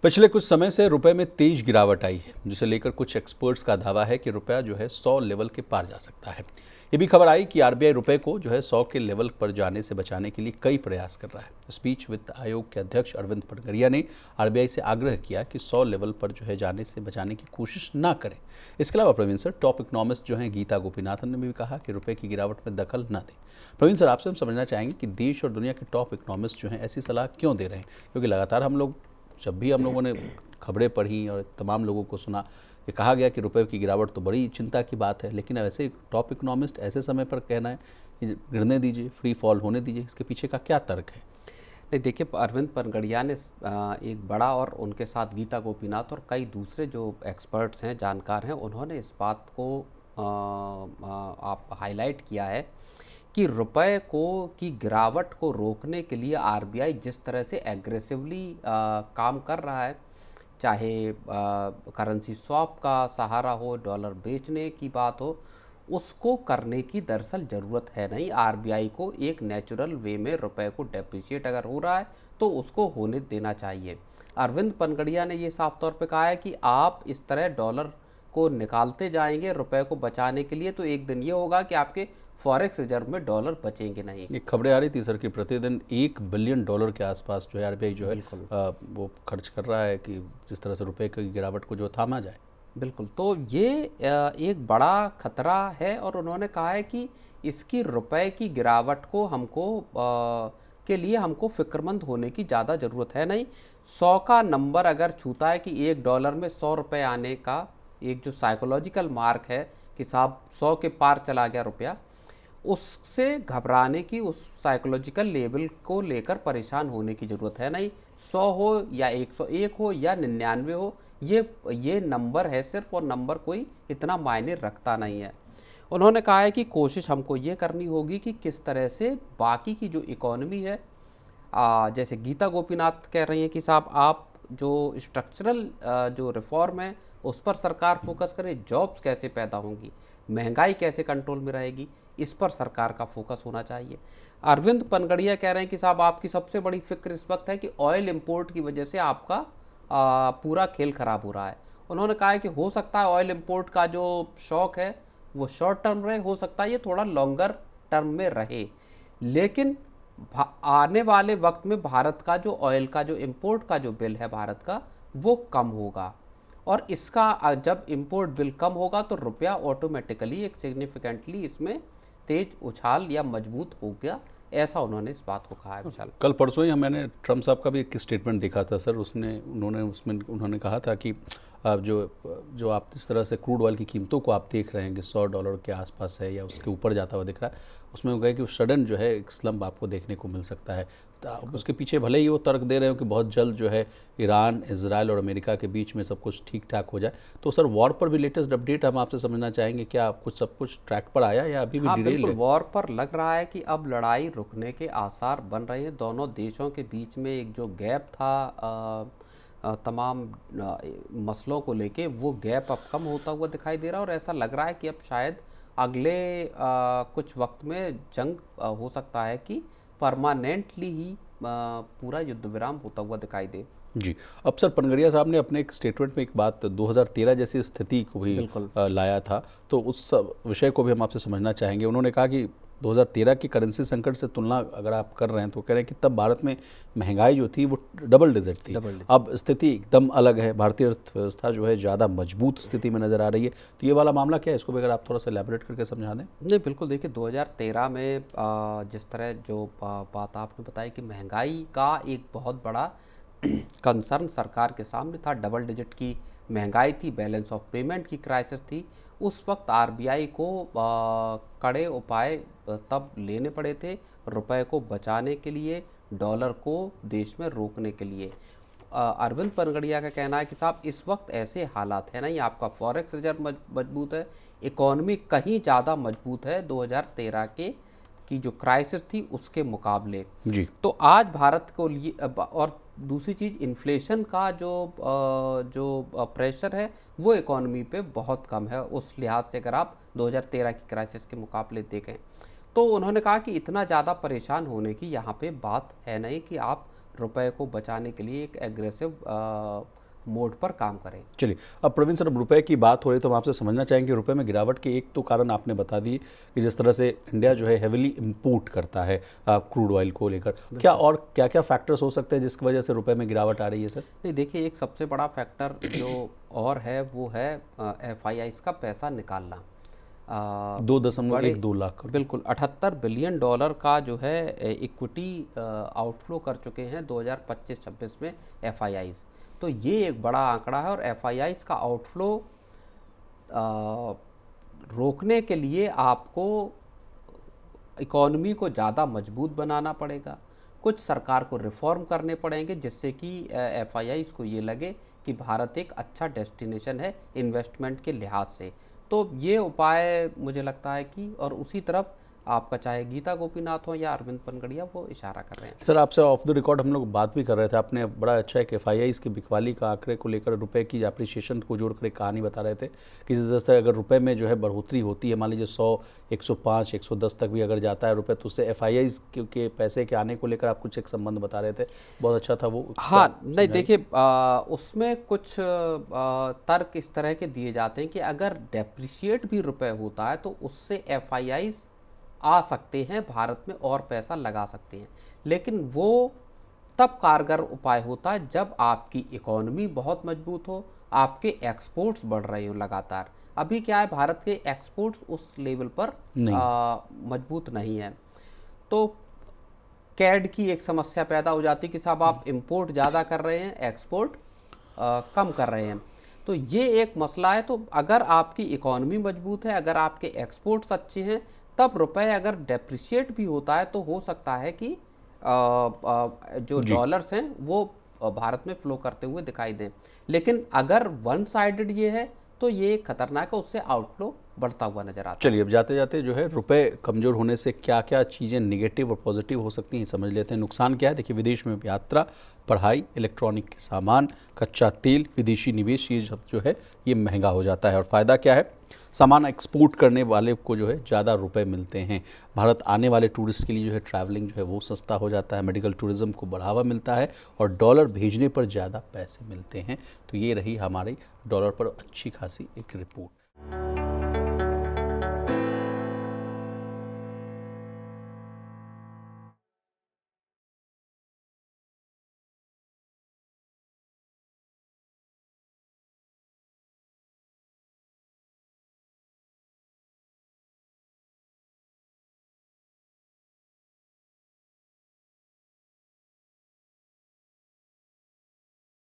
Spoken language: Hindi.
पिछले कुछ समय से रुपए में तेज गिरावट आई है, जिसे लेकर कुछ एक्सपर्ट्स का दावा है कि रुपया जो है 100 लेवल के पार जा सकता है। ये भी खबर आई कि आरबीआई रुपए को जो है 100 के लेवल पर जाने से बचाने के लिए कई प्रयास कर रहा है। इस बीच वित्त आयोग के अध्यक्ष अरविंद पनगड़िया ने आरबीआई से आग्रह किया कि 100 लेवल पर जो है जाने से बचाने की कोशिश ना करें। इसके अलावा प्रवीण सर, टॉप इकोनॉमिस्ट जो हैं गीता गोपीनाथन ने भी कहा कि रुपए की गिरावट में दखल न दें। प्रवीण सर, आपसे हम समझना चाहेंगे कि देश और दुनिया के टॉप इकोनॉमिस्ट जो हैं ऐसी सलाह क्यों दे रहे हैं, क्योंकि लगातार जब भी हम लोगों ने खबरें पढ़ी और तमाम लोगों को सुना, ये कहा गया कि रुपए की गिरावट तो बड़ी चिंता की बात है, लेकिन ऐसे टॉप इकोनॉमिस्ट ऐसे समय पर कहना है कि गिरने दीजिए, फ्री फॉल होने दीजिए, इसके पीछे का क्या तर्क है? नहीं, देखिए, अरविंद पनगड़िया ने एक बड़ा, और उनके साथ गीता गोपीनाथ और कई दूसरे जो एक्सपर्ट्स हैं, जानकार हैं, उन्होंने इस बात को आप हाईलाइट किया है कि रुपए को की गिरावट को रोकने के लिए आरबीआई जिस तरह से एग्रेसिवली काम कर रहा है, चाहे करेंसी स्वैप का सहारा हो, डॉलर बेचने की बात हो, उसको करने की दरअसल ज़रूरत है नहीं। आरबीआई को एक नेचुरल वे में रुपए को डेप्रिशिएट अगर हो रहा है तो उसको होने देना चाहिए। अरविंद पनगड़िया ने ये साफ तौर पे कहा है कि आप इस तरह डॉलर को निकालते जाएंगे रुपए को बचाने के लिए, तो एक दिन ये होगा कि आपके फॉरेक्स रिजर्व में डॉलर बचेंगे नहीं। ये खबरें आ रही थी सर कि प्रतिदिन $1 बिलियन के आसपास जो है आरबीआई जो है वो खर्च कर रहा है कि जिस तरह से रुपए की गिरावट को जो थामा जाए। बिल्कुल, तो ये एक बड़ा खतरा है, और उन्होंने कहा है कि इसकी रुपए की गिरावट को के लिए हमको फिक्रमंद होने की ज़्यादा ज़रूरत है नहीं। 100 का नंबर अगर छूता है कि $1 में 100 रुपये आने का एक जो साइकोलॉजिकल मार्क है कि साहब 100 के पार चला गया रुपया, उससे घबराने की, उस साइकोलॉजिकल लेवल को लेकर परेशान होने की ज़रूरत है नहीं। 100 हो या 101 हो या 99 हो, ये नंबर है सिर्फ, और नंबर कोई इतना मायने रखता नहीं है। उन्होंने कहा है कि कोशिश हमको ये करनी होगी कि किस तरह से बाकी की जो इकोनॉमी है, जैसे गीता गोपीनाथ कह रही हैं कि साहब आप जो स्ट्रक्चरल जो रिफॉर्म है उस पर सरकार फोकस करे, जॉब्स कैसे पैदा होंगी, महंगाई कैसे कंट्रोल में रहेगी, इस पर सरकार का फोकस होना चाहिए। अरविंद पनगड़िया कह रहे हैं कि साहब आपकी सबसे बड़ी फिक्र इस वक्त है कि ऑयल इंपोर्ट की वजह से आपका पूरा खेल खराब हो रहा है। उन्होंने कहा है कि हो सकता है ऑयल इंपोर्ट का जो शौक है वो शॉर्ट टर्म रहे, हो सकता है ये थोड़ा लॉन्गर टर्म में रहे, लेकिन आने वाले वक्त में भारत का जो ऑयल का जो इंपोर्ट का जो बिल है भारत का, वो कम होगा, और इसका जब इंपोर्ट बिल कम होगा तो रुपया ऑटोमेटिकली एक सिग्निफिकेंटली इसमें तेज उछाल या मजबूत हो गया, ऐसा उन्होंने इस बात को कहा है। विशाल, कल परसों ही मैंने ट्रम्प साहब का भी एक स्टेटमेंट देखा था सर, उन्होंने कहा था कि जो आप इस तरह से क्रूड ऑयल की कीमतों को आप देख रहे हैं कि $100 के आसपास है या उसके ऊपर जाता हुआ दिख रहा है, उसमें वो कहे कि सडन जो है एक स्लम्प आपको देखने को मिल सकता है। तो उसके पीछे भले ही वो तर्क दे रहे हो कि बहुत जल्द जो है ईरान, इजराइल और अमेरिका के बीच में सब कुछ ठीक ठाक हो जाए। तो सर, वॉर पर भी लेटेस्ट अपडेट हम आपसे समझना चाहेंगे, क्या सब कुछ ट्रैक पर आया या अभी भी डिटेल है? बिल्कुल, वॉर पर लग रहा है कि अब लड़ाई रुकने के आसार बन रहे हैं। दोनों देशों के बीच में एक जो गैप था तमाम मसलों को लेके, वो गैप अब कम होता हुआ दिखाई दे रहा है, और ऐसा लग रहा है कि अब शायद अगले कुछ वक्त में जंग हो सकता है कि परमानेंटली ही पूरा युद्ध विराम होता हुआ दिखाई दे। जी। अब सर, पनगड़िया साहब ने अपने एक स्टेटमेंट में एक बात 2013 जैसी स्थिति को भी लाया था, तो उस विषय को भी हम आपसे समझना चाहेंगे। उन्होंने कहा कि 2013 की करेंसी संकट से तुलना अगर आप कर रहे हैं तो कह रहे हैं कि तब भारत में महंगाई जो थी वो डबल डिजिट थी। अब स्थिति एकदम अलग है, भारतीय अर्थव्यवस्था जो है ज़्यादा मजबूत स्थिति में नज़र आ रही है। तो ये वाला मामला क्या है, इसको भी अगर आप थोड़ा सा एलैबोरेट करके समझा दें। नहीं, बिल्कुल, देखिए 2013 में जिस तरह जो बात आपने बताई कि महंगाई का एक बहुत बड़ा कंसर्न सरकार के सामने था, डबल डिजिट की महंगाई थी, बैलेंस ऑफ पेमेंट की क्राइसिस थी, उस वक्त आरबीआई को कड़े उपाय तब लेने पड़े थे रुपए को बचाने के लिए, डॉलर को देश में रोकने के लिए। अरविंद पनगड़िया का कहना है कि साहब इस वक्त ऐसे हालात है नहीं, आपका फॉरेक्स रिजर्व मजबूत है, इकोनॉमी कहीं ज़्यादा मजबूत है 2013 की जो क्राइसिस थी उसके मुकाबले जी। तो आज भारत को लिए, और दूसरी चीज़ इन्फ्लेशन का जो प्रेशर है वो इकोनॉमी पे बहुत कम है, उस लिहाज से अगर आप 2013 की क्राइसिस के मुकाबले देखें। तो उन्होंने कहा कि इतना ज़्यादा परेशान होने की यहाँ पे बात है नहीं कि आप रुपए को बचाने के लिए एक एग्रेसिव मोड पर काम करें। चलिए, अब प्रवीण सर, अब रुपए की बात हो रही तो हम आपसे समझना चाहेंगे रुपए में गिरावट के एक तो कारण आपने बता दिए कि जिस तरह से इंडिया जो है हेविली इंपोर्ट करता है क्रूड ऑयल को लेकर, क्या और क्या क्या फैक्टर्स हो सकते हैं जिसकी वजह से रुपए में गिरावट आ रही है सर? नहीं, देखिए, एक सबसे बड़ा फैक्टर जो और है वो है FIIs का पैसा निकालना। 2.12 लाख करोड़। बिल्कुल, $78 बिलियन का जो है इक्विटी आउटफ्लो कर चुके हैं 2025-26 में FIIs। तो ये एक बड़ा आंकड़ा है और FIIs का आउटफ्लो रोकने के लिए आपको इकॉनमी को ज़्यादा मजबूत बनाना पड़ेगा, कुछ सरकार को रिफॉर्म करने पड़ेंगे जिससे कि FIIs को ये लगे कि भारत एक अच्छा डेस्टिनेशन है इन्वेस्टमेंट के लिहाज से। तो ये उपाय मुझे लगता है कि, और उसी तरफ आपका चाहे गीता गोपीनाथ हो या अरविंद पनगड़िया, वो इशारा कर रहे हैं। सर, आपसे ऑफ द रिकॉर्ड हम लोग बात भी कर रहे थे, आपने बड़ा अच्छा एक FIIs की बिकवाली का आंकड़े को लेकर रुपए की अप्रिसिएशन को जोड़कर एक कहानी बता रहे थे कि जिस तरह से अगर रुपए में जो है बढ़ोतरी होती है, मान लीजिए 100, 105, 110 तक भी अगर जाता है रुपए, तो उससे FIIs के पैसे के आने को लेकर आप कुछ एक संबंध बता रहे थे, बहुत अच्छा था वो। हाँ, नहीं, देखिए, उसमें कुछ तर्क इस तरह के दिए जाते हैं कि अगर डेप्रिशिएट भी रुपए होता है तो उससे FIIs आ सकते हैं, भारत में और पैसा लगा सकते हैं, लेकिन वो तब कारगर उपाय होता है जब आपकी इकॉनमी बहुत मजबूत हो, आपके एक्सपोर्ट्स बढ़ रहे हो लगातार। अभी क्या है, भारत के एक्सपोर्ट्स उस लेवल पर मजबूत नहीं है, तो कैड की एक समस्या पैदा हो जाती है कि साहब आप इंपोर्ट ज़्यादा कर रहे हैं, एक्सपोर्ट कम कर रहे हैं। तो ये एक मसला है। तो अगर आपकी इकॉनमी मजबूत है, अगर आपके एक्सपोर्ट्स अच्छे हैं, तब रुपए अगर डेप्रिशिएट भी होता है तो हो सकता है कि जो डॉलर्स हैं वो भारत में फ्लो करते हुए दिखाई दें। लेकिन अगर वन साइडेड ये है तो ये खतरनाक है, उससे आउटफ्लो बढ़ता हुआ नजर आता है। चलिए, अब जाते जाते जो है रुपए कमज़ोर होने से क्या क्या चीज़ें नेगेटिव और पॉजिटिव हो सकती हैं समझ लेते हैं। नुकसान क्या है? देखिए, विदेश में यात्रा, पढ़ाई, इलेक्ट्रॉनिक के सामान, कच्चा तेल, विदेशी निवेश, ये सब जो है ये महंगा हो जाता है। और फ़ायदा क्या है? सामान एक्सपोर्ट करने वाले को जो है ज़्यादा रुपए मिलते हैं। भारत आने वाले टूरिस्ट के लिए जो है ट्रैवलिंग जो है वो सस्ता हो जाता है, मेडिकल टूरिज़्म को बढ़ावा मिलता है और डॉलर भेजने पर ज़्यादा पैसे मिलते हैं। तो ये रही हमारी डॉलर पर अच्छी खासी एक रिपोर्ट।